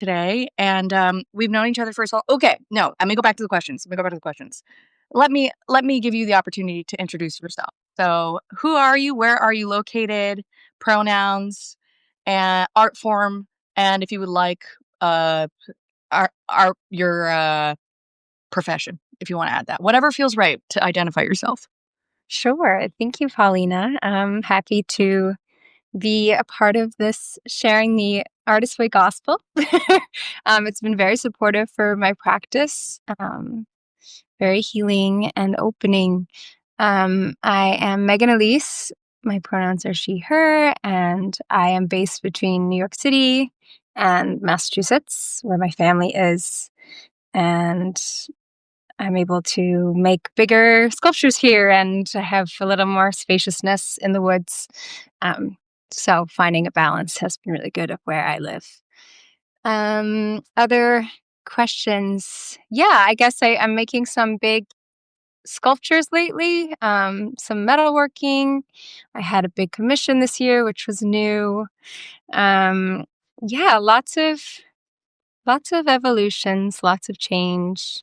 today, and we've known each other for so. Okay, no, let me go back to the questions. Let me give you the opportunity to introduce yourself. So, who are you? Where are you located? Pronouns and art form, and if you would like, your profession, if you want to add that, whatever feels right to identify yourself. Sure. Thank you, Paulina. I'm happy to be a part of this sharing the Artist Way Gospel. It's been very supportive for my practice, very healing and opening. I am Meaghan Elyse. My pronouns are she, her, and I am based between New York City and Massachusetts, where my family is. And I'm able to make bigger sculptures here and to have a little more spaciousness in the woods. So finding a balance has been really good of where I live. Other questions? Yeah, I guess I'm making some big sculptures lately, some metalworking. I had a big commission this year, which was new. Yeah, lots of evolutions, lots of change.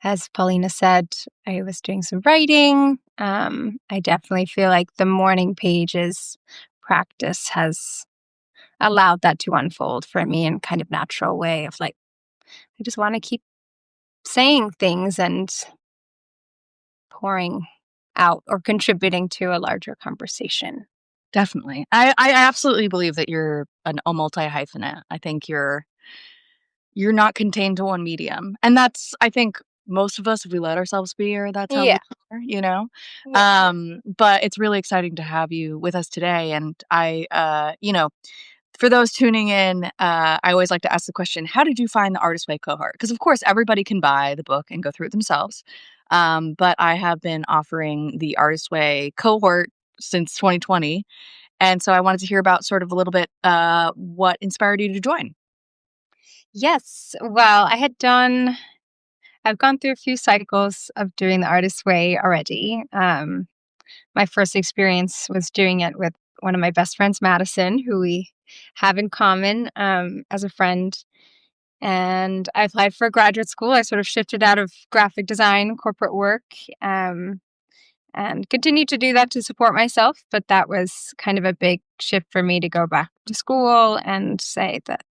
As Paulina said, I was doing some writing. I definitely feel like the morning pages practice has allowed that to unfold for me in kind of natural way of like, I just want to keep saying things and pouring out or contributing to a larger conversation. Definitely. I absolutely believe that you're a multi-hyphenate. I think you're not contained to one medium. And that's, I think, most of us, if we let ourselves be, or that's how we Yeah. are, you know? Yeah. But it's really exciting to have you with us today. And for those tuning in, I always like to ask the question, how did you find the Artist Way cohort? Because, of course, everybody can buy the book and go through it themselves. But I have been offering the Artist Way cohort since 2020. And so I wanted to hear about sort of a little bit what inspired you to join. Yes. Well, I've gone through a few cycles of doing the Artist Way already. My first experience was doing it with one of my best friends, Madison, who we have in common as a friend. And I applied for graduate school. I sort of shifted out of graphic design, corporate work, and continued to do that to support myself. But that was kind of a big shift for me to go back to school and say that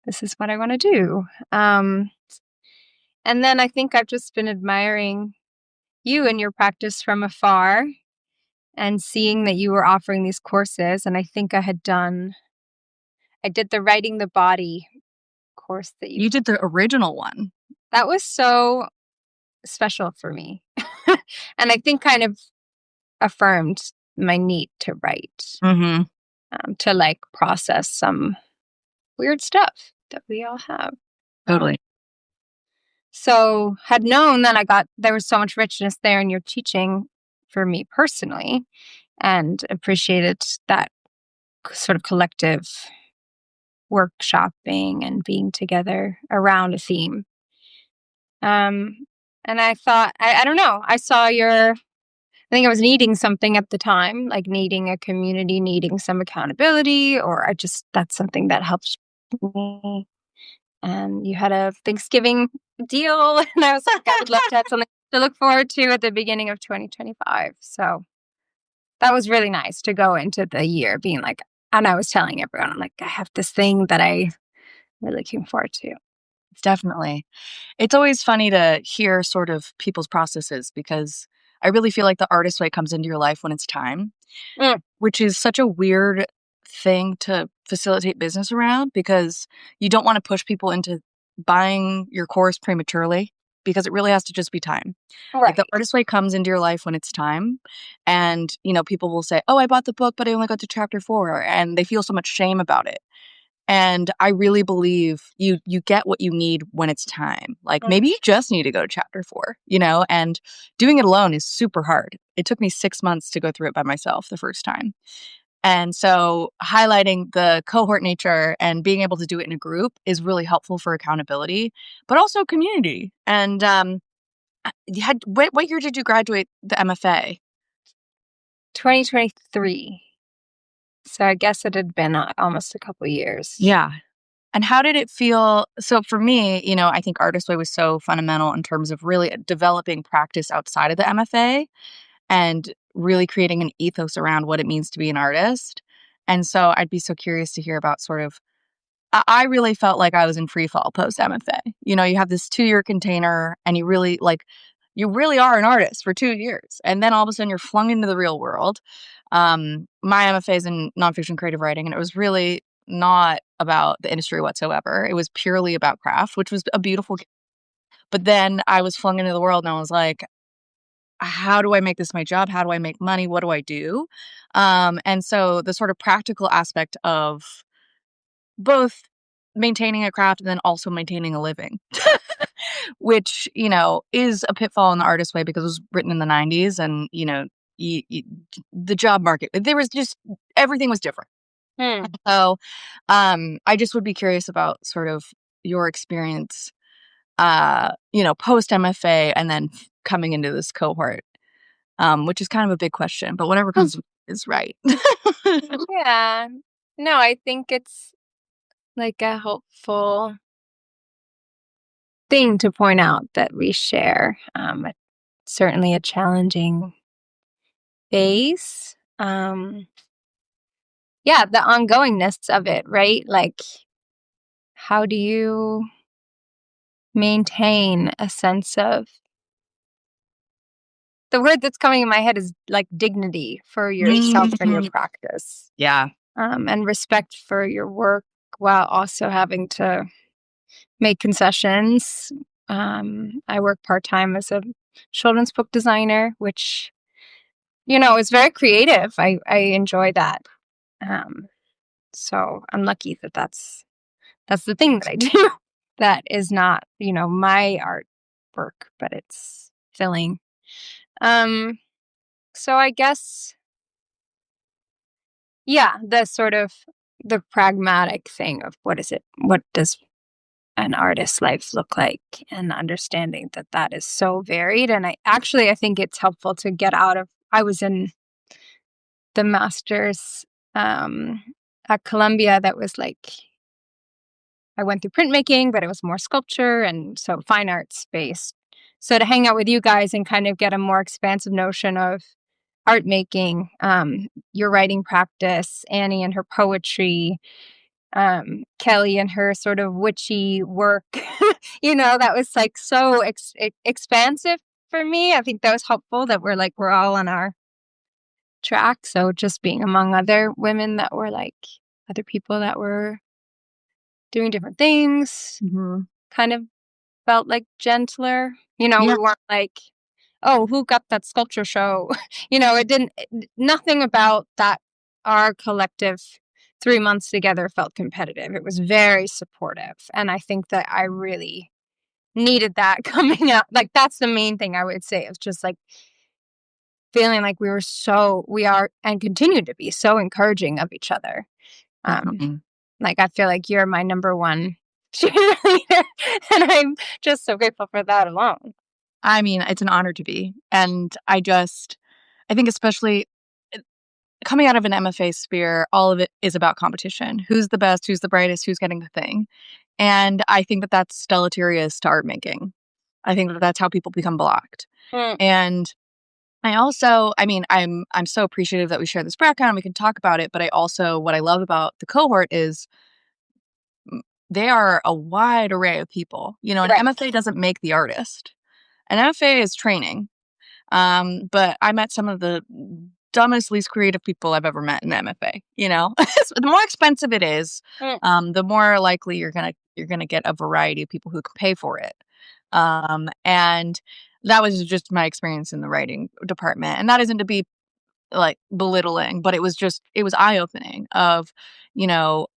this is what I want to do. And then I think I've just been admiring you and your practice from afar and seeing that you were offering these courses. And I think I did the Writing the Body course that You did the original one. that was so special for me. And I think kind of affirmed my need to write, Mm-hmm. to like process some weird stuff that we all have. Totally. So had known that there was so much richness there in your teaching for me personally, and appreciated that sort of collective workshopping and being together around a theme. And I thought, I don't know, I think I was needing something at the time, like needing a community, needing some accountability, or that's something that helps me. And you had a Thanksgiving deal, and I was like, I would love to have something to look forward to at the beginning of 2025. So that was really nice to go into the year being like, and I was telling everyone, I'm like, I have this thing that I'm really looking forward to. Definitely. It's always funny to hear sort of people's processes because I really feel like the artist way comes into your life when it's time, Mm, which is such a weird thing to facilitate business around because you don't want to push people into buying your course prematurely because it really has to just be time. Like the right. artist way comes into your life when it's time. And, people will say, oh, I bought the book, but I only got to chapter 4. And they feel so much shame about it. And I really believe you get what you need when it's time. Like Mm. maybe you just need to go to chapter 4, and doing it alone is super hard. It took me 6 months to go through it by myself the first time. And so highlighting the cohort nature and being able to do it in a group is really helpful for accountability, but also community. And what year did you graduate the MFA? 2023. So I guess it had been almost a couple years. Yeah. And how did it feel? So for me, I think Artist Way was so fundamental in terms of really developing practice outside of the MFA and really creating an ethos around what it means to be an artist. And so I'd be so curious to hear about sort of I really felt like I was in free fall post MFA. You have this 2-year container and you really are an artist for 2 years. And then all of a sudden you're flung into the real world. My MFA is in nonfiction creative writing, and it was really not about the industry whatsoever. It was purely about craft, which was a beautiful. But then I was flung into the world and I was like, how do I make this my job? How do I make money? What do I do? And so the sort of practical aspect of both maintaining a craft and then also maintaining a living, which, is a pitfall in the artist way because it was written in the 90s and, the job market, there was just everything was different. Hmm. So I just would be curious about sort of your experience, post MFA and then coming into this cohort, which is kind of a big question, but whatever comes is right. Yeah. No, I think it's like a helpful thing to point out that we share. Certainly a challenging phase. Yeah, the ongoingness of it, right? Like, how do you maintain a sense of the word that's coming in my head is like dignity for yourself and your practice, Yeah. and respect for your work while also having to make concessions. I work part time as a children's book designer, which is very creative. I enjoy that. Um, so I'm lucky that that's the thing that I do. That is not my art work, but it's filling. Um, so I guess yeah, the sort of the pragmatic thing of what does an artist's life look like, and understanding that that is so varied. And I think it's helpful to get out of. I was in the master's at Columbia that was like I went through printmaking, but it was more sculpture and so fine arts based. So to hang out with you guys and kind of get a more expansive notion of art making, your writing practice, Annie and her poetry, Kelly and her sort of witchy work, that was like so expansive for me. I think that was helpful that we're all on our track. So just being among other women that were like other people that were doing different things, kind of felt like gentler. We Yeah. weren't like, oh, who got that sculpture show? Nothing about that, our collective 3 months together felt competitive. It was very supportive. And I think that I really needed that coming out. Like, that's the main thing I would say is just like feeling like we are and continue to be so encouraging of each other. Definitely. Like, I feel like you're my number one cheerleader, and I'm just so grateful for that alone. I mean, it's an honor to be. And I think especially coming out of an MFA sphere, all of it is about competition. Who's the best? Who's the brightest? Who's getting the thing? And I think that that's deleterious to art making. I think that that's how people become blocked. Mm. And I'm so appreciative that we share this background and we can talk about it. But what I love about the cohort is they are a wide array of people. An Right. MFA doesn't make the artist. An MFA is training. But I met some of the dumbest, least creative people I've ever met in the MFA. The more expensive it is, Mm. the more likely you're gonna get a variety of people who can pay for it. And that was just my experience in the writing department. And that isn't to be like belittling, but it was eye opening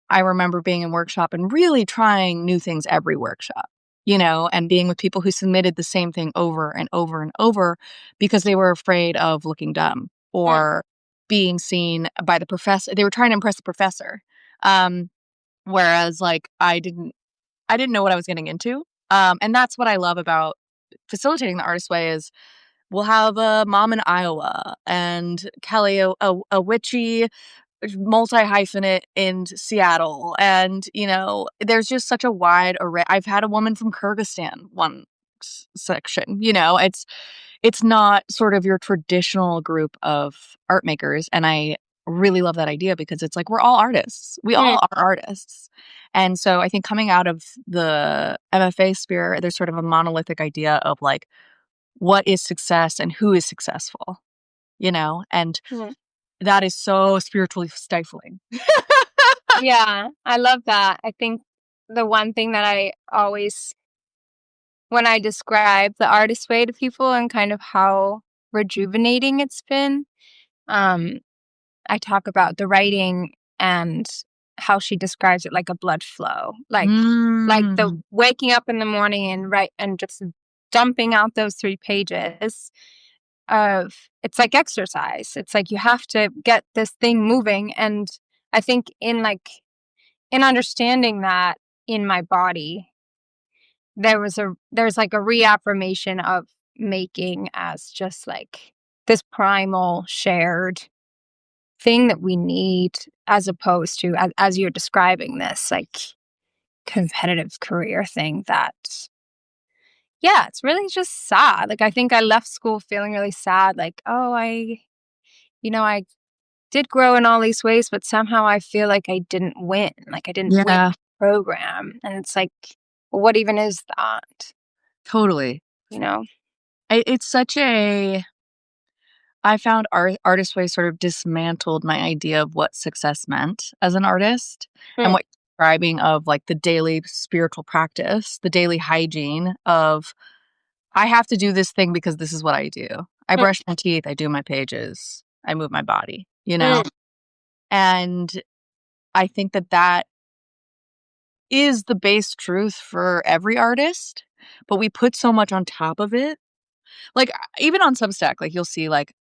I remember being in workshop and really trying new things every workshop, and being with people who submitted the same thing over and over and over because they were afraid of looking dumb Mm. or being seen by the professor. They were trying to impress the professor. Whereas like I didn't know what I was getting into. And that's what I love about facilitating the artist way is we'll have a mom in Iowa and Kelly, a witchy multi-hyphenate in Seattle. And, there's just such a wide array. I've had a woman from Kyrgyzstan one section, it's not sort of your traditional group of art makers. And I really love that idea because it's like we're all artists. We Mm. all are artists. And so I think coming out of the MFA sphere, there's sort of a monolithic idea of like what is success and who is successful, and Mm. that is so spiritually stifling. Yeah, I love that. I think the one thing that I always, when I describe the artist way to people and kind of how rejuvenating it's been, um, I talk about the writing and how she describes it like a blood flow, like the Mm. waking up in the morning and write and just dumping out those 3 pages of, it's like exercise. It's like you have to get this thing moving. And I think in understanding that in my body, there's like a reaffirmation of making as just like this primal shared thing that we need, as opposed to, as you're describing, this like competitive career thing that, yeah, it's really just sad. Like I think I left school feeling really sad, like, oh, I did grow in all these ways, but somehow I feel like I didn't win. Like I didn't win Yeah, the program. And it's like, well, what even is that? totally. You know? It's such a I found Artist Way sort of dismantled my idea of what success meant as an artist and Mm, what you're describing of like the daily spiritual practice, the daily hygiene of I have to do this thing because this is what I do. I mm, brush my teeth, I do my pages, I move my body, mm, And I think that that is the base truth for every artist, but we put so much on top of it. Like even on Substack, like you'll see like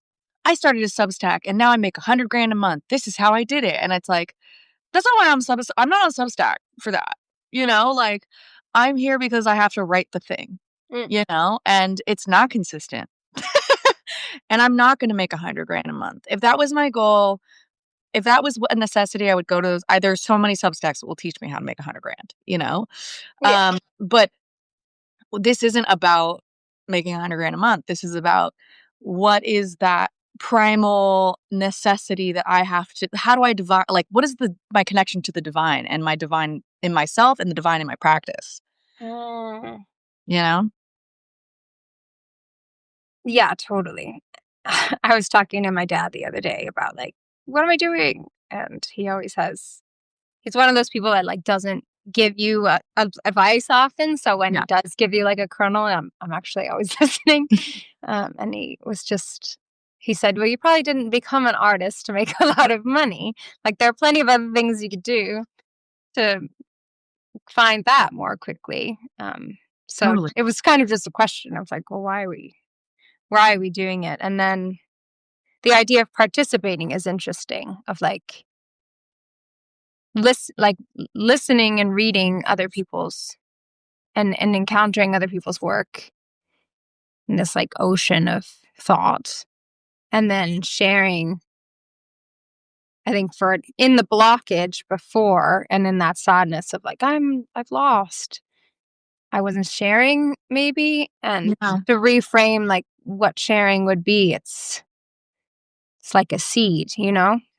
I started a Substack and now I make 100 grand a month. This is how I did it. And it's like, that's not why I'm not on Substack for that. Like I'm here because I have to write the thing, mm, and it's not consistent. And I'm not going to make 100 grand a month. If that was my goal, if that was a necessity, I would go to those. There's so many Substacks that will teach me how to make 100 grand. yeah. But this isn't about making 100 grand a month. This is about what is that primal necessity that I have to, how do I divine, like, what is my connection to the divine and my divine in myself and the divine in my practice, Mm. you know? Yeah, totally. I was talking to my dad the other day about like, what am I doing? And he's one of those people that like doesn't give you advice often. So when he Yeah. does give you like a kernel, I'm actually always listening. And he said, well, you probably didn't become an artist to make a lot of money. Like there are plenty of other things you could do to find that more quickly. So Totally. it was kind of just a question. I was like, well, why are we doing it? And then the idea of participating is interesting, of like listening and reading other people's and encountering other people's work in this like ocean of thought, and then sharing. I think for in the blockage before and in that sadness of like I've lost, I wasn't sharing maybe, and Yeah. to reframe like what sharing would be. It's like a seed,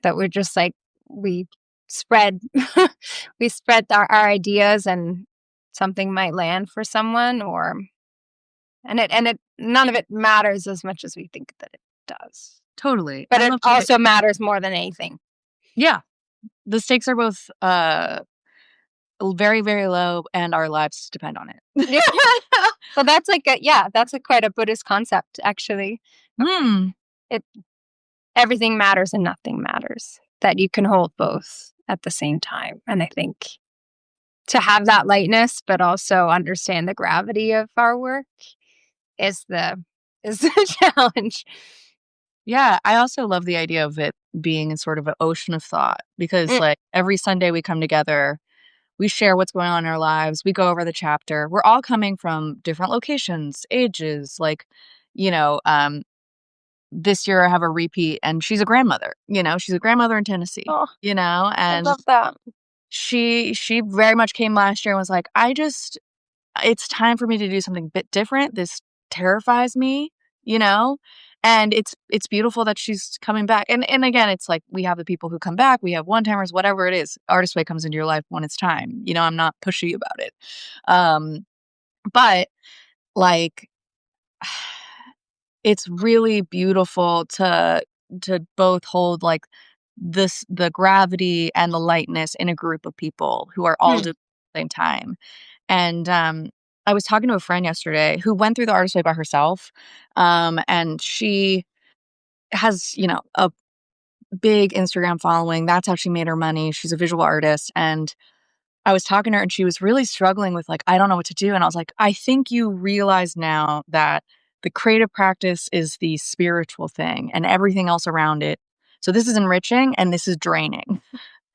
that we're just like, we spread, we spread our ideas, and something might land for someone, and it, none of it matters as much as we think that it does. Totally. But I it love that. also matters more than anything. Yeah. The stakes are both very, very low and our lives depend on it. Yeah. So that's like that's quite a Buddhist concept, actually. Hmm. It Everything matters and nothing matters. That you can hold both at the same time. And I think to have that lightness, but also understand the gravity of our work is the challenge. Yeah, I also love the idea of it being in sort of an ocean of thought because, Mm, like, every Sunday we come together, we share what's going on in our lives, we go over the chapter. We're all coming from different locations, ages, like, you know, um, this year I have a repeat, and she's a grandmother, she's a grandmother in Tennessee, Oh, I and love that. she very much came last year and was like, it's time for me to do something a bit different. This terrifies me, you know? And it's beautiful that she's coming back. And again, it's like we have the people who come back, we have one-timers, whatever it is. Artist Way comes into your life when it's time. I'm not pushy about it. But like it's really beautiful to both hold like the gravity and the lightness in a group of people who are all Hmm. doing it at the same time. And I was talking to a friend yesterday who went through the Artist Way by herself. And she has, a big Instagram following. That's how she made her money. She's a visual artist. And I was talking to her and she was really struggling with like, I don't know what to do. And I was like, I think you realize now that the creative practice is the spiritual thing and everything else around it. So this is enriching and this is draining.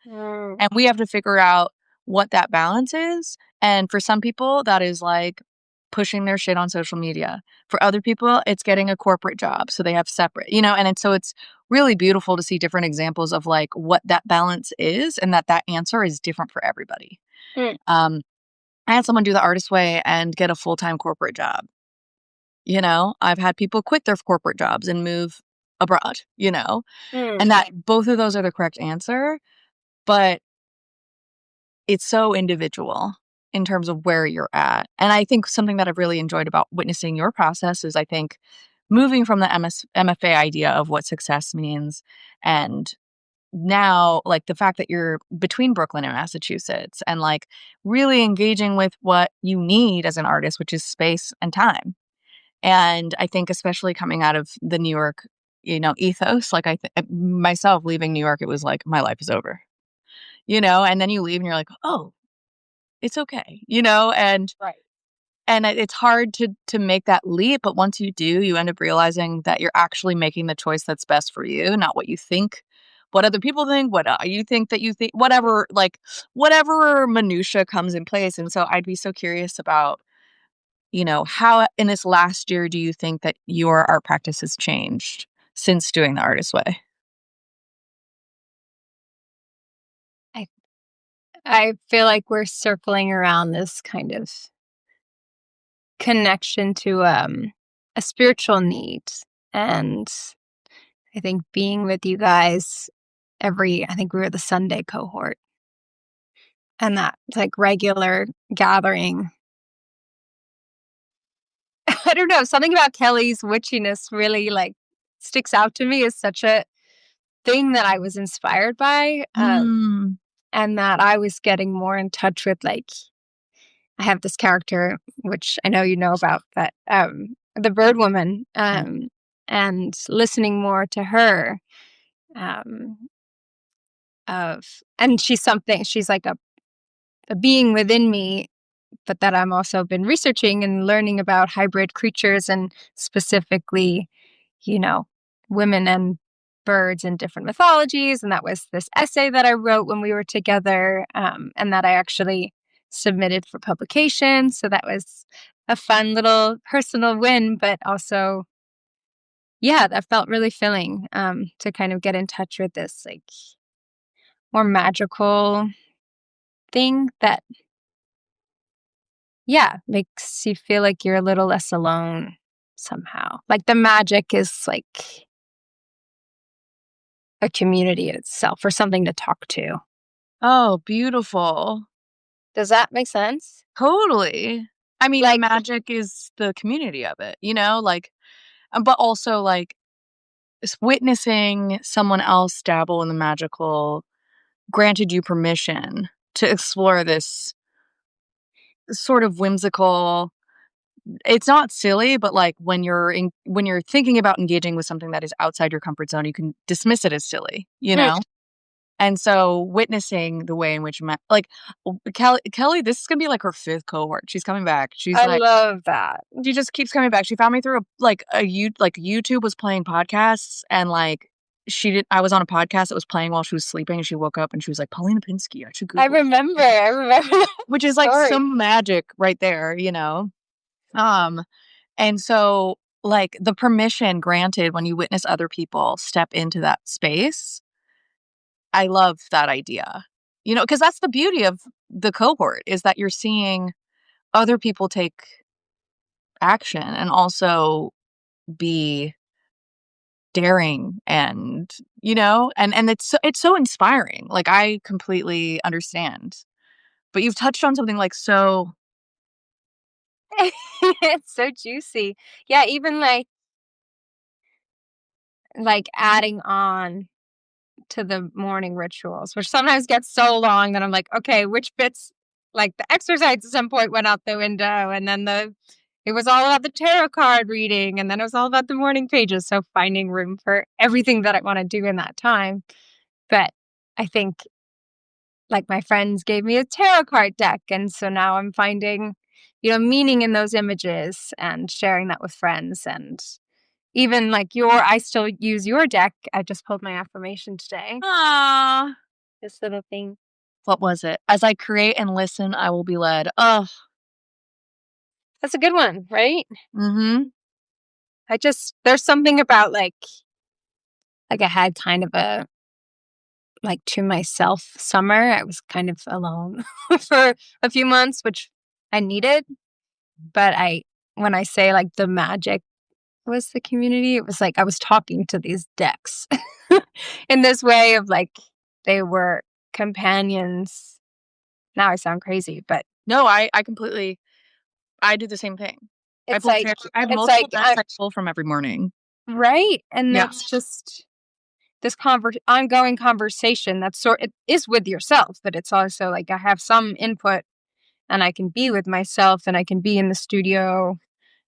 Mm. And we have to figure out what that balance is. And for some people, that is like pushing their shit on social media. For other people, it's getting a corporate job. So they have separate, it's really beautiful to see different examples of like what that balance is and that answer is different for everybody. Mm. I had someone do the Artist Way and get a full-time corporate job. I've had people quit their corporate jobs and move abroad, Mm. and that both of those are the correct answer, but it's so individual in terms of where you're at. And I think something that I've really enjoyed about witnessing your process is I think moving from the MFA idea of what success means, and now like the fact that you're between Brooklyn and Massachusetts and like really engaging with what you need as an artist, which is space and time. And I think especially coming out of the New York, ethos, like myself leaving New York, it was like my life is over, and then you leave and you're like, oh, it's okay, and Right. it's hard to make that leap, but once you do, you end up realizing that you're actually making the choice that's best for you, not what you think, what other people think, what you think that you think, whatever, like whatever minutia comes in place. And so I'd be so curious about, how in this last year do you think that your art practice has changed since doing the Artist Way? I I feel like we're circling around this kind of connection to a spiritual need. And I think being with you guys I think we were the Sunday cohort, and that like regular gathering. I don't know, something about Kelly's witchiness really like sticks out to me as such a thing that I was inspired by. Mm. And that I was getting more in touch with like I have this character which I know you know about, that the bird woman, and listening more to her, um of and she's like a being within me, but that I'm also been researching and learning about hybrid creatures, and specifically, you know, women and birds in different mythologies. And that was this essay that I wrote when we were together, and that I actually submitted for publication. So that was a fun little personal win, but also, yeah, that felt really filling, to kind of get in touch with this like more magical thing that, yeah, makes you feel like you're a little less alone somehow. Like the magic is like a community in itself or something to talk to. Oh, beautiful. Does that make sense? Totally. I mean, the Like, magic is the community of it, like, but also like witnessing someone else dabble in the magical granted you permission to explore this sort of whimsical. It's not silly, but like when you're thinking about engaging with something that is outside your comfort zone, you can dismiss it as silly, mm, And so witnessing the way in which like Kelly, this is gonna be like her fifth cohort. She's coming back. She's I like love that. she just keeps coming back. She found me through YouTube was playing podcasts, and like I was on a podcast that was playing while she was sleeping, and she woke up and she was like, Paulina Pinsky, I should Google it. I remember that Which is like story. some magic right there. Um, and so like the permission granted when you witness other people step into that space. I love that idea. Because that's the beauty of the cohort is that you're seeing other people take action and also be daring and it's so inspiring. Like I completely understand. But you've touched on something like so It's so juicy. Yeah, even like adding on to the morning rituals, which sometimes gets so long that I'm like, okay, which bits, like the exercise at some point went out the window, and then it was all about the tarot card reading, and then it was all about the morning pages. So finding room for everything that I want to do in that time. But I think like my friends gave me a tarot card deck, and so now I'm finding, meaning in those images and sharing that with friends. And even like I still use your deck. I just pulled my affirmation today. ah, This little thing. what was it? As I create and listen, I will be led. Oh, That's a good one, right? mm-hmm. There's something about like I had kind of a like to myself summer. I was kind of alone for a few months, which I needed. But when I say like the magic was the community, it was like I was talking to these decks in this way of like they were companions. Now I sound crazy, but No, I completely I do the same thing. it's like I have it's multiple like decks I pull from every morning. right, and Yeah. that's just this ongoing conversation that's it is with yourself, but it's also like I have some input and I can be with myself and I can be in the studio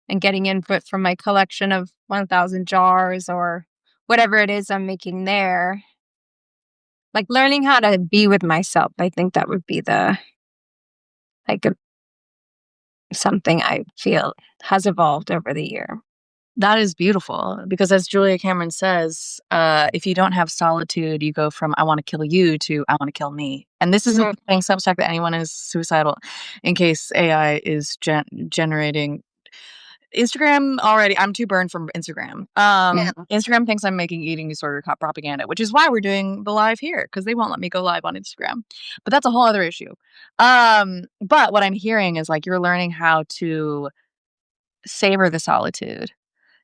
and getting input from my collection of 1,000 jars or whatever it is I'm making there. Like learning how to be with myself, I think that would be like something I feel has evolved over the year. That is beautiful because, as Julia Cameron says, if you don't have solitude, you go from "I want to kill you" to "I want to kill me." And this isn't Mhm. saying Substack that anyone is suicidal. In case AI is generating Instagram already, I'm too burned from Instagram. Yeah. Instagram thinks I'm making eating disorder propaganda, which is why we're doing the live here because they won't let me go live on Instagram. But that's a whole other issue. But what I'm hearing is like you're learning how to savor the solitude.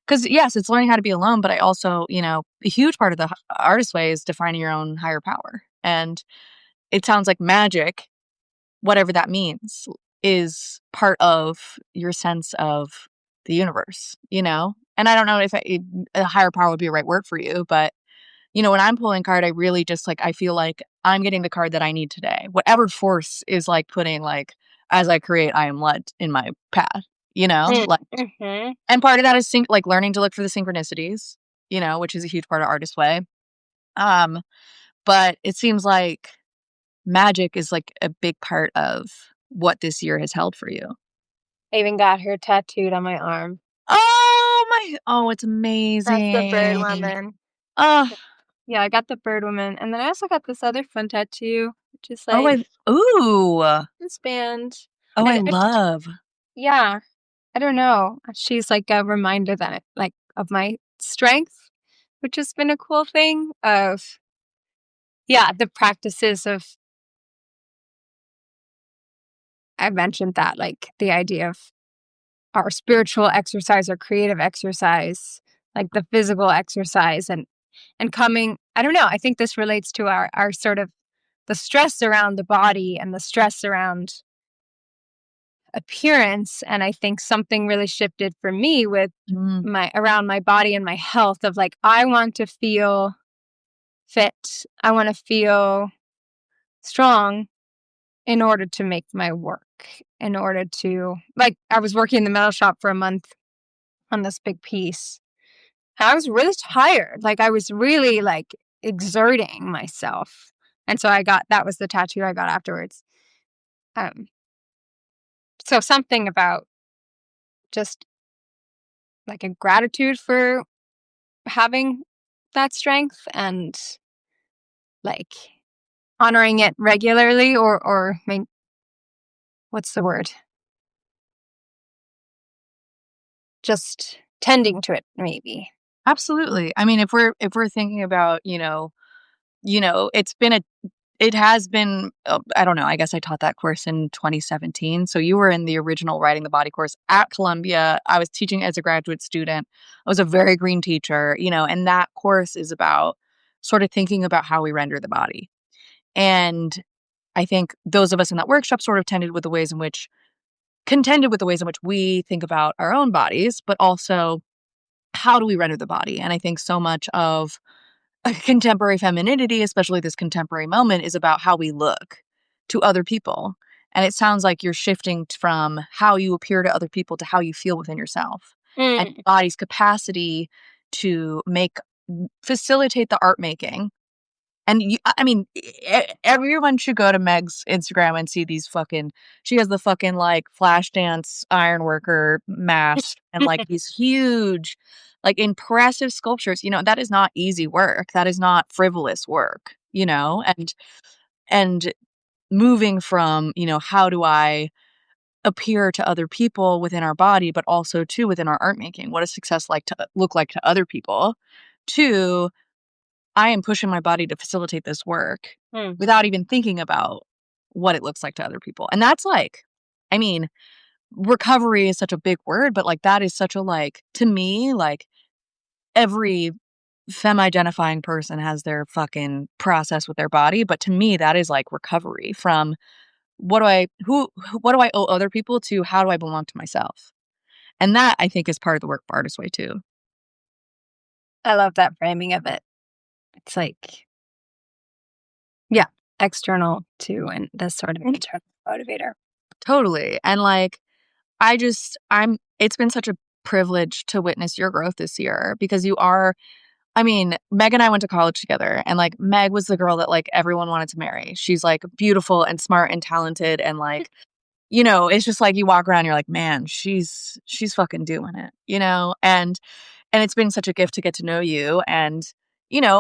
Because yes, it's learning how to be alone, but I also, a huge part of the artist way is defining your own higher power. And it sounds like magic, whatever that means, is part of your sense of the universe, And I don't know if a higher power would be a right word for you, but when I'm pulling card, I really just like I feel like I'm getting the card that I need today. Whatever force is like putting like as I create, I am led in my path, like Mm-hmm. and part of that is like learning to look for the synchronicities, which is a huge part of artist way. Um, but it seems like magic is like a big part of what this year has held for you. I even got her tattooed on my arm. Oh, it's That's the bird amazing. woman. Oh, Yeah, I got the bird woman. And then I also got this other fun tattoo, which is oh, like ooh. this band. Oh, And I love. yeah, I don't know. She's like a reminder that like of my strength, which has been a cool thing of yeah, the practices of I mentioned that like the idea of our spiritual exercise or creative exercise, like the physical exercise and coming, I don't know, I think this relates to our sort of the stress around the body and the stress around appearance. And I think something really shifted for me with Mm, my around my body and my health of like, I want to feel fit. I want to feel strong in order to make my work, in order to like I was working in the metal shop for a month on this big piece. And I was really tired. Like I was really like exerting myself. And so that was the tattoo I got afterwards. Um so something about just like a gratitude for having that strength and like honoring it regularly or I mean, what's the word? Just tending to it, maybe. Absolutely. I mean, if we're thinking about, it has been, I don't know, I guess I taught that course in 2017. So you were in the original Writing the Body course at Columbia. I was teaching as a graduate student. I was a very green teacher, and that course is about sort of thinking about how we render the body. And I think those of us in that workshop sort of contended with the ways in which we think about our own bodies, but also how do we render the body? And I think so much of contemporary femininity, especially this contemporary moment, is about how we look to other people. And it sounds like you're shifting from how you appear to other people to how you feel within yourself, and Mm. your body's capacity to facilitate the art making. And I mean, everyone should go to Meg's Instagram and see she has the fucking like flash dance ironworker mask and like these huge, like impressive sculptures. That is not easy work. That is not frivolous work, and moving from, how do I appear to other people within our body, but also too within our art making? What does success look like to other people? To I am pushing my body to facilitate this work Mm. without even thinking about what it looks like to other people. And that's like, I mean, recovery is such a big word, but like that is such a like, to me, like every femme identifying person has their fucking process with their body. But to me, that is like recovery from what do I owe other people to how do I belong to myself? And that I think is part of the work of Artist Way too. I love that framing of it. It's like, yeah, external too, and this sort of internal motivator. Totally. And like, it's been such a privilege to witness your growth this year because I mean, Meg and I went to college together and like Meg was the girl that like everyone wanted to marry. She's like beautiful and smart and talented and like, it's just like you walk around, you're like, man, she's fucking doing it, and it's been such a gift to get to know you. And,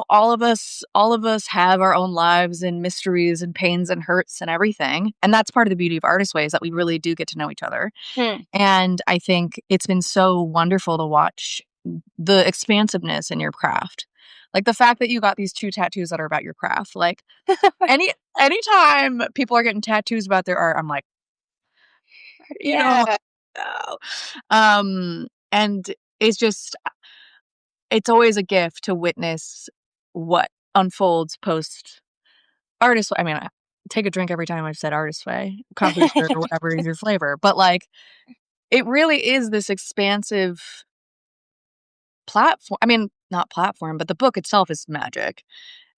all of us have our own lives and mysteries and pains and hurts and everything. And that's part of the beauty of Artist Way is that we really do get to know each other. Hmm. And I think it's been so wonderful to watch the expansiveness in your craft. Like the fact that you got these two tattoos that are about your craft. Like anytime people are getting tattoos about their art, I'm like, Yeah. no. And it's always a gift to witness what unfolds post Artist Way. I mean, I take a drink every time I've said Artist Way, coffee or whatever is your flavor. But like, it really is this expansive platform. I mean, not platform, but the book itself is magic.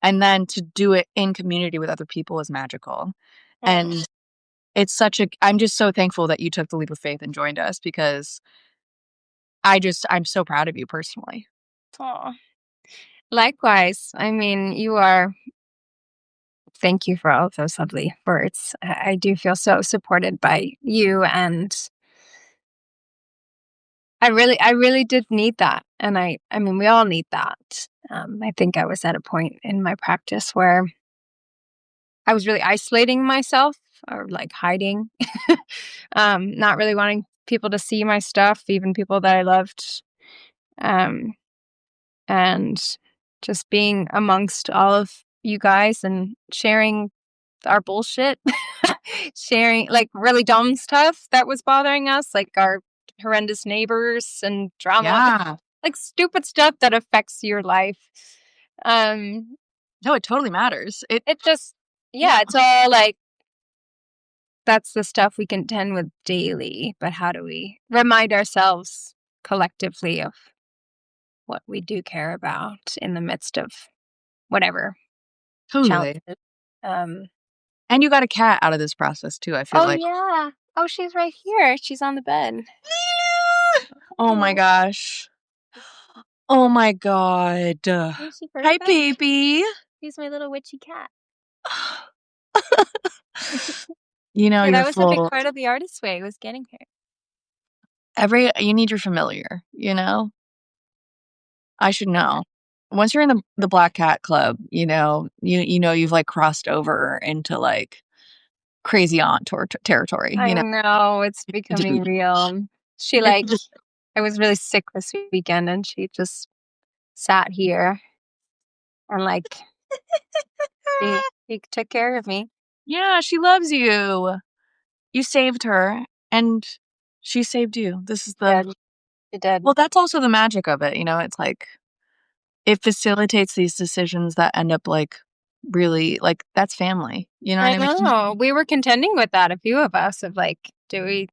And then to do it in community with other people is magical. Mm. And I'm just so thankful that you took the leap of faith and joined us because I'm so proud of you personally. Aw. Likewise. I mean, thank you for all of those lovely words. I do feel so supported by you, and I really did need that. And I mean, we all need that. I think I was at a point in my practice where I was really isolating myself or like hiding, not really wanting people to see my stuff, even people that I loved. Um, and just being amongst all of you guys and sharing our bullshit, sharing like really dumb stuff that was bothering us, like our horrendous neighbors and drama, Yeah. like stupid stuff that affects your life. Um, No, it totally matters. it just, Yeah. yeah, it's all like that's the stuff we contend with daily, but how do we remind ourselves collectively of what we do care about in the midst of whatever Totally. challenges? Um, And you got a cat out of this process too, I feel oh like. yeah. Oh, she's right here. She's on the bed. Oh my Oh, gosh. Oh my god. is she Hi, perfect? baby. She's my little witchy cat. Yeah, You're that was a big full. part of the artist way was getting her. You need your familiar. I should Yeah. know. Once you're in the Black Cat Club, you've like crossed over into like crazy aunt territory, I know it's becoming real. She You're like I was really sick this weekend, and she just sat here and like she took care of me. Yeah, she loves you. You saved her, and she saved you. This is Yeah, the she did. well, that's also the magic of it, you know? It's like it facilitates these decisions that end up, like, really like, that's family, you know what I I mean? know. We were contending with that, a few of us, of like, do we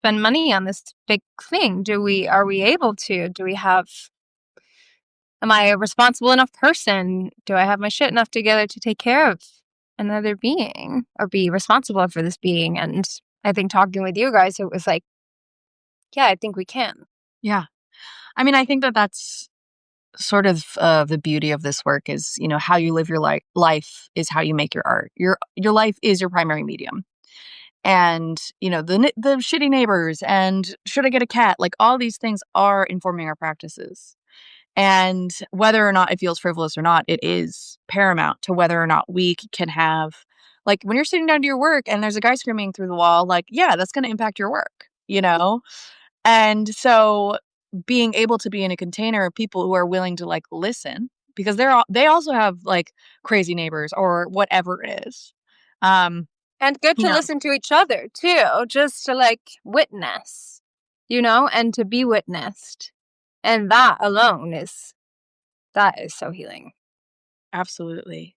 spend money on this big thing? Are we able to? Am I a responsible enough person? Do I have my shit enough together to take care of another being or be responsible for this being? And I think talking with you guys, it was like, yeah, I think we can. Yeah. I mean, I think that that's sort of, the beauty of this work is, you know, how you live your life is how you make your art. Your life is your primary medium. And, you know, the shitty neighbors and should I get a cat? Like, all these things are informing our practices. And whether or not it feels frivolous or not, it is paramount to whether or not we can have like, when you're sitting down to your work and there's a guy screaming through the wall, like, yeah, that's gonna impact your work, you know? And so being able to be in a container of people who are willing to, like, listen because they also have, like, crazy neighbors or whatever it is. Um, And good you to know listen to each other too, just to like witness, and to be witnessed. And that is so healing. Absolutely.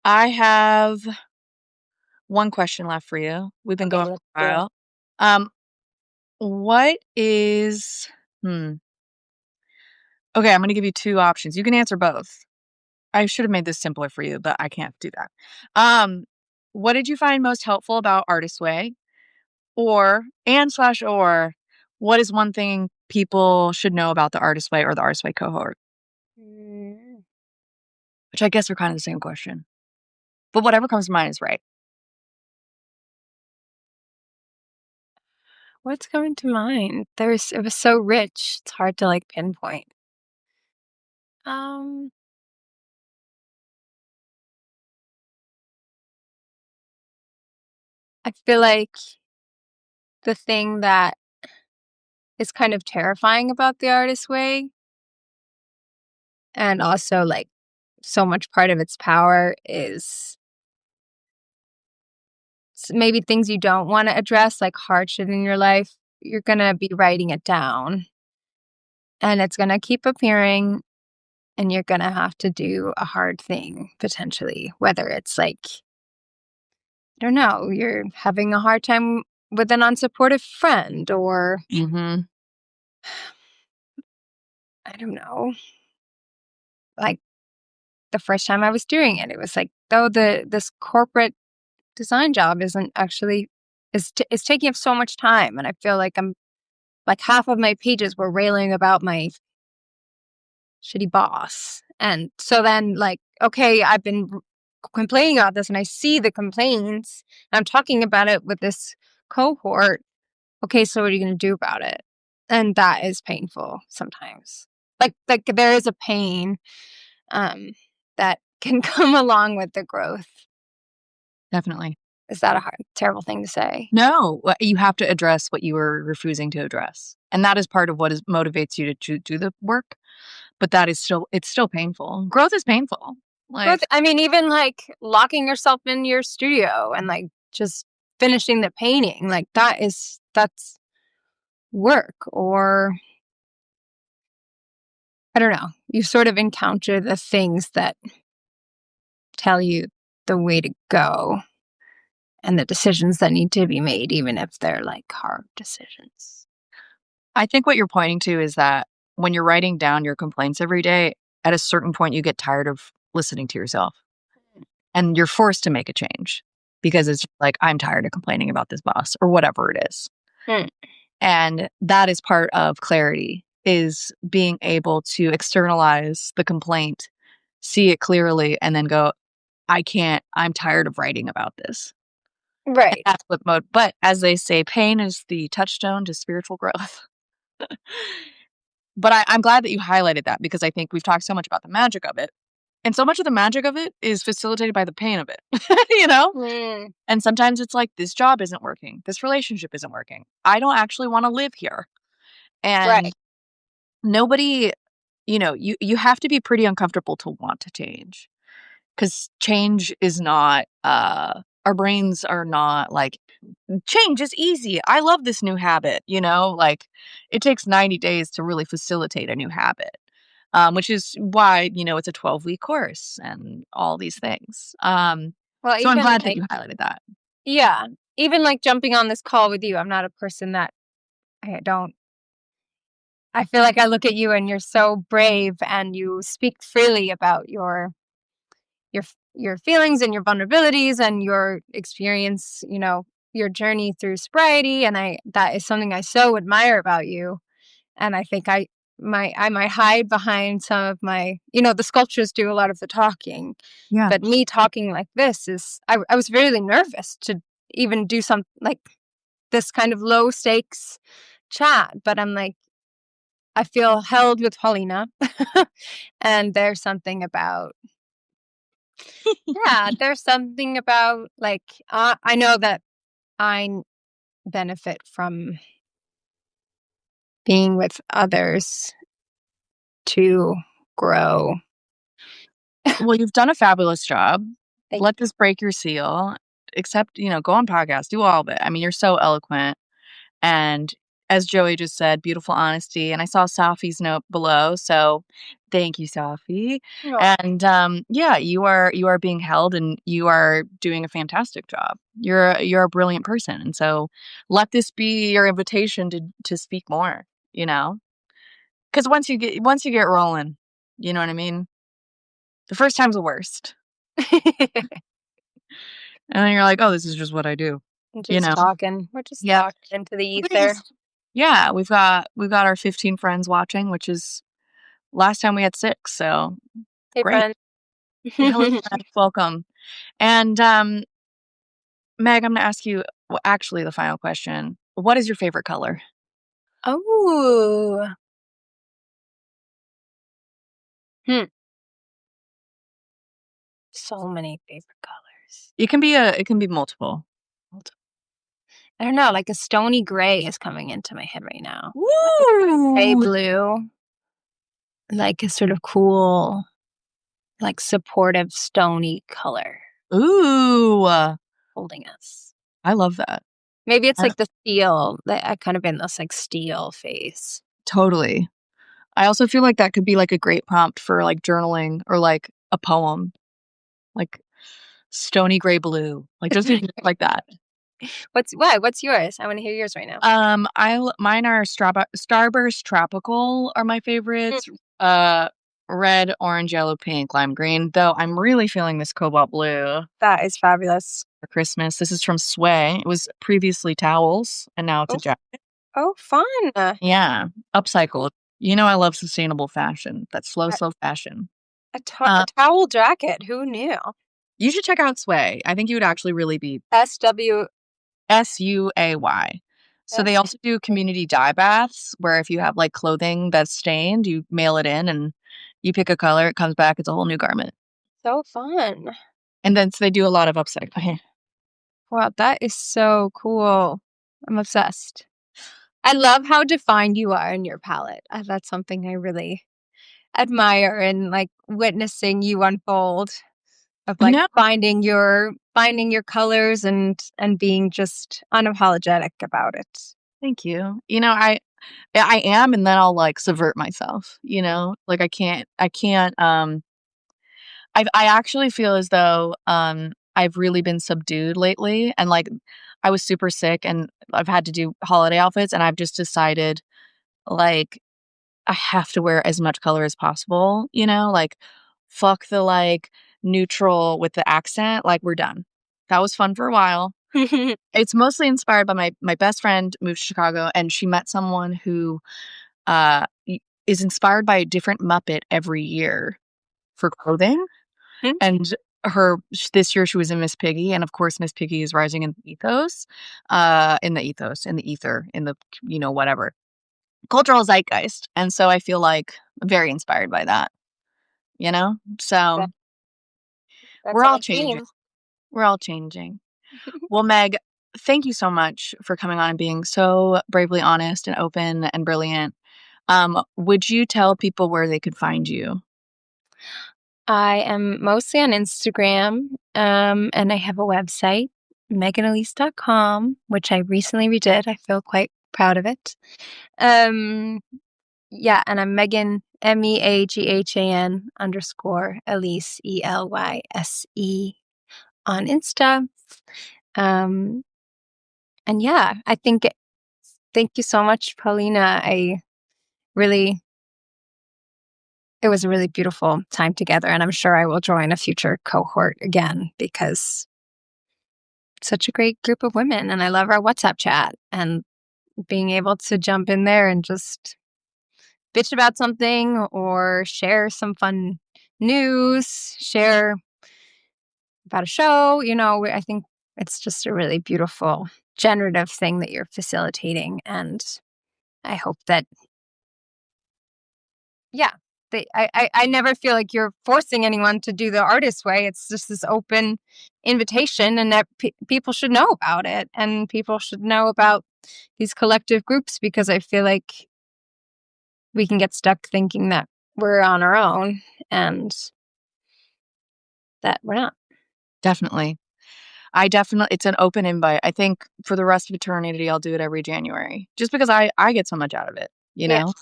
I have one question left for you. We've been Okay, going let's for a do it. while. Um, what is okay, I'm gonna give you 2 options. You can answer both. I should have made this simpler for you, but I can't do that. Um, what did you find most helpful about Artist Way? Or what is one thing people should know about the Artist Way or the Artist Way cohort? Mm. Which I guess are kind of the same question. But whatever comes to mind is right. What's coming to mind? It was so rich. It's hard to like pinpoint. Um, I feel like the thing that is kind of terrifying about the artist way, and also like so much part of its power, is maybe things you don't want to address, like hardship in your life. You're going to be writing it down and it's going to keep appearing, and you're going to have to do a hard thing potentially, whether it's like, I don't know, you're having a hard time with an unsupportive friend, or Mhm. I don't know, like the first time I was doing it, it was like, though this corporate design job isn't actually is taking up so much time, and I feel like I'm like half of my pages were railing about my shitty boss. And so then, like, okay, I've been complaining about this and I see the complaints. And I'm talking about it with this cohort. Okay, so what are you going to do about it? And that is painful sometimes. Like there is a pain um, that can come along with the growth. Definitely. Is that a terrible thing to say? No, you have to address what you were refusing to address. And that is part of what motivates you to do the work, but that is it's still painful. Growth is painful. Like, Growth, I mean, even like locking yourself in your studio and like just finishing the painting, like that's work. Or I don't know, you sort of encounter the things that tell you the way to go and the decisions that need to be made, even if they're like hard decisions. I think what you're pointing to is that when you're writing down your complaints every day, at a certain point you get tired of listening to yourself and you're forced to make a change because it's like, I'm tired of complaining about this boss or whatever it is. Hmm. And that is part of clarity is being able to externalize the complaint, see it clearly, and then go, I'm tired of writing about this. And Right. that's what but as they say, pain is the touchstone to spiritual growth. But I'm glad that you highlighted that because I think we've talked so much about the magic of it. And so much of the magic of it is facilitated by the pain of it, you know? Hmm. And sometimes it's like, this job isn't working. This relationship isn't working. I don't actually want to live here. And Right. nobody, you have to be pretty uncomfortable to want to change, because change is not, our brains are not like, change is easy. I love this new habit, like it takes 90 days to really facilitate a new habit. Which is why, it's a 12-week course and all these things. Well, So I'm even glad that like, you highlighted that. yeah, even like jumping on this call with you, I'm not a person that I don't I feel like I look at you and you're so brave and you speak freely about your feelings and your vulnerabilities and your experience, your journey through sobriety, and I that is something I so admire about you. And I think I might hide behind some of my, the sculptures do a lot of the talking, Yeah. but me talking like this is I was really nervous to even do some like this kind of low stakes chat, but I'm like I feel held with Paulina. And there's something about, yeah, there's something about like, I know that I benefit from being with others to grow. Well, you've done a fabulous job. Thank Let this break your seal. Except, go on podcasts, do all of it. I mean, you're so eloquent. And as Joey just said, beautiful honesty. And I saw Safi's note below, so thank you, Safi. you. Oh, And yeah, you are being held, and you are doing a fantastic job. You're a brilliant person, and so let this be your invitation to speak more. You know, because once you get rolling, you know what I mean. The first time's the worst, and then you're like, oh, this is just what I do. You just know. talking. We're just Yep. talking into the We're ether. just Yeah, we've got our 15 friends watching, which is last time we had 6, so Hey, great. friend. Hello, friends, welcome. And, Meg, I'm gonna ask you, well, actually, the final question. What is your favorite color? Oh, hmm. So many favorite colors. It can be multiple. I don't know, like a stony gray is coming into my head right now. Like a gray Woo! blue, like a sort of cool, like supportive stony color Ooh, holding us. I love that. Maybe it's I like the steel that I kind of in this like steel phase. totally. I also feel like that could be, like, a great prompt for, like, journaling or, like, a poem, like, stony gray blue, like, just even like that. What's yours? I want to hear yours right now. Mine are Starburst Tropical are my Mm, favorites. Uh, Red, orange, yellow, pink, lime green. Though I'm really feeling this cobalt blue that is fabulous. for Christmas. This is from Sway. It was previously towels, and now it's a Oh, jacket. oh, fun. Yeah, upcycled. I love sustainable fashion. That's A, slow fashion. a Uh, towel jacket. Who knew? you should check out Sway. I think you would actually really be SW. Suay. So they also do community dye baths where if you have like clothing that's stained, you mail it in and you pick a color, it comes back, it's a whole new garment. So fun. And then so they do a lot of upcycling. Wow, that is so cool. I'm obsessed. I love how defined you are in your palette. That's something I really admire and like witnessing you unfold of like No, finding your colors and being just unapologetic about it. thank you. I am, and then I'll like subvert myself, Like I can't. I actually feel as though I've really been subdued lately, and like I was super sick and I've had to do holiday outfits, and I've just decided like I have to wear as much color as possible, like fuck the like neutral with the accent, like we're done. That was fun for a while. It's mostly inspired by my best friend moved to Chicago, and she met someone who is inspired by a different Muppet every year for clothing. And this year she was in Miss Piggy, and of course Miss Piggy is rising in the ethos, in the ether, in the whatever cultural zeitgeist. And so I feel like I'm very inspired by that, So That, that's we're on all a changing. theme. We're all changing. Well, Meg, thank you so much for coming on and being so bravely honest and open and brilliant. Would you tell people where they could find you? I am mostly on Instagram, and I have a website, meganelise.com, which I recently redid. I feel quite proud of it. Um, yeah, and I'm Meaghan, Meaghan underscore Elyse, Elyse on Insta. Um, and yeah, thank you so much, Paulina. Really, it was a really beautiful time together, and I'm sure I will join a future cohort again because such a great group of women, and I love our WhatsApp chat and being able to jump in there and just bitch about something or share some fun news, share about a show. I think it's just a really beautiful, generative thing that you're facilitating. And I hope that, yeah, I never feel like you're forcing anyone to do the artist way. It's just this open invitation, and that people should know about it, and people should know about these collective groups, because I feel like we can get stuck thinking that we're on our own and that we're not. Definitely. It's an open invite. I think for the rest of eternity, I'll do it every January just because I get so much out of it, you Yeah. know?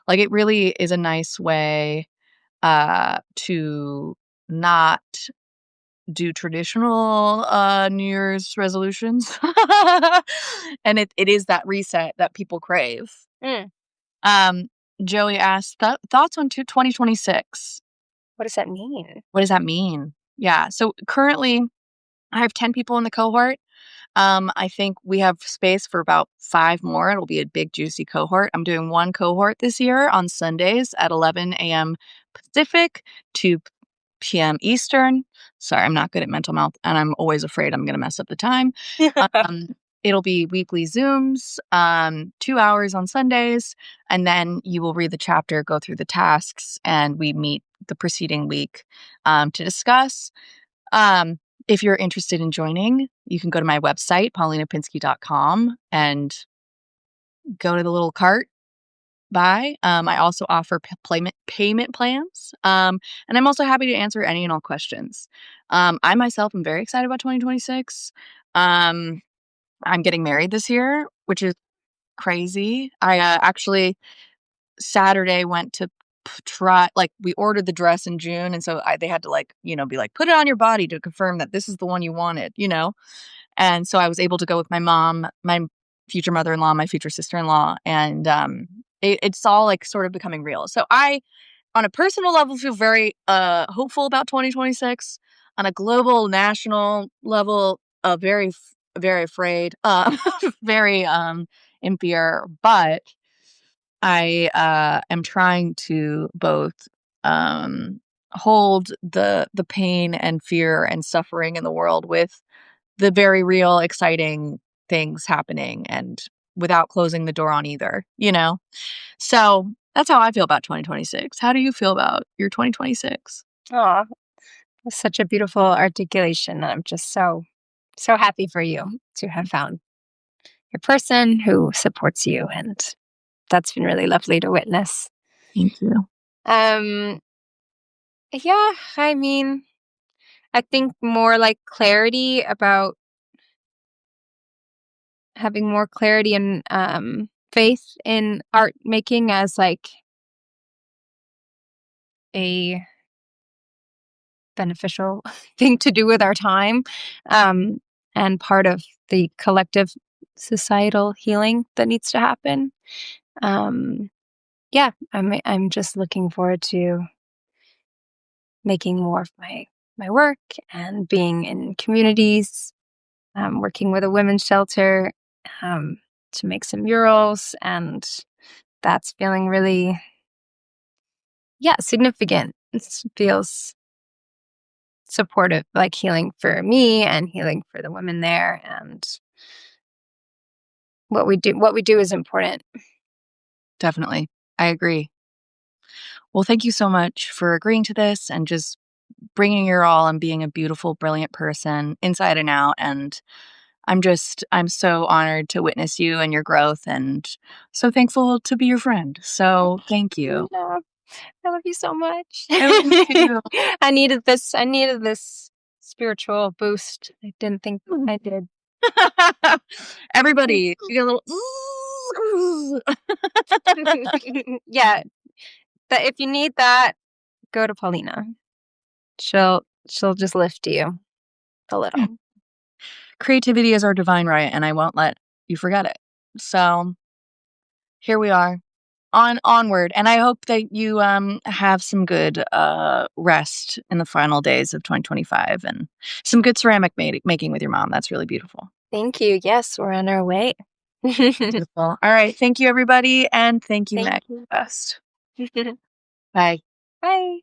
Like it really is a nice way to not do traditional New Year's resolutions. And it is that reset that people crave. Mm. Um, Joey asked, thoughts on 2026? What does that mean? What does that mean? Yeah. So currently, I have 10 people in the cohort. I think we have space for about 5 more. It'll be a big, juicy cohort. I'm doing one cohort this year on Sundays at 11 a.m. Pacific, 2 p.m. Eastern. Sorry, I'm not good at mental math, and I'm always afraid I'm going to mess up the time. Um, it'll be weekly Zooms, 2 hours on Sundays, and then you will read the chapter, go through the tasks, and we meet the preceding week to discuss. Um, if you're interested in joining, you can go to my website, paulinapinsky.com, and go to the little cart buy. I also offer payment plans. And I'm also happy to answer any and all questions. I myself am very excited about 2026. Um, I'm getting married this year, which is crazy. I actually Saturday went to try, like, we ordered the dress in June, and so they had to, like, be like, put it on your body to confirm that this is the one you wanted. And so I was able to go with my mom, my future mother-in-law, my future sister-in-law, and it's all like sort of becoming real. So I, on a personal level, feel very hopeful about 2026. On a global, national level, very, very afraid, very in fear. But I am trying to both hold the pain and fear and suffering in the world with the very real, exciting things happening, and without closing the door on either. So that's how I feel about 2026. How do you feel about your 2026? Aw, that's such a beautiful articulation. I'm just so happy for you to have found your person who supports you, and that's been really lovely to witness. Thank you. Um, yeah, I mean, I think more like clarity about having more clarity and faith in art making as like a beneficial thing to do with our time, um, and part of the collective societal healing that needs to happen. Um, yeah, I'm just looking forward to making more of my work and being in communities, working with a women's shelter, um, to make some murals, and that's feeling really, yeah, significant. It feels supportive, like healing for me and healing for the women there. And what we do is important. Definitely. I agree. Well, thank you so much for agreeing to this and just bringing your all and being a beautiful, brilliant person inside and out. And I'm so honored to witness you and your growth, and so thankful to be your friend. So thank you. Yeah, I love you so much. I love you too. I needed this. I needed this spiritual boost. I didn't think I did. Everybody, you get a little. Yeah, but if you need that, go to Paulina. She'll just lift you a little. Creativity is our divine right, and I won't let you forget it. So here we are, onward, and I hope that you have some good rest in the final days of 2025 and some good ceramic making with your mom. That's really beautiful. Thank you. Yes, we're on our way. Beautiful. All right, thank you everybody, and thank you, Thank Meg. you. Best. Bye. Bye.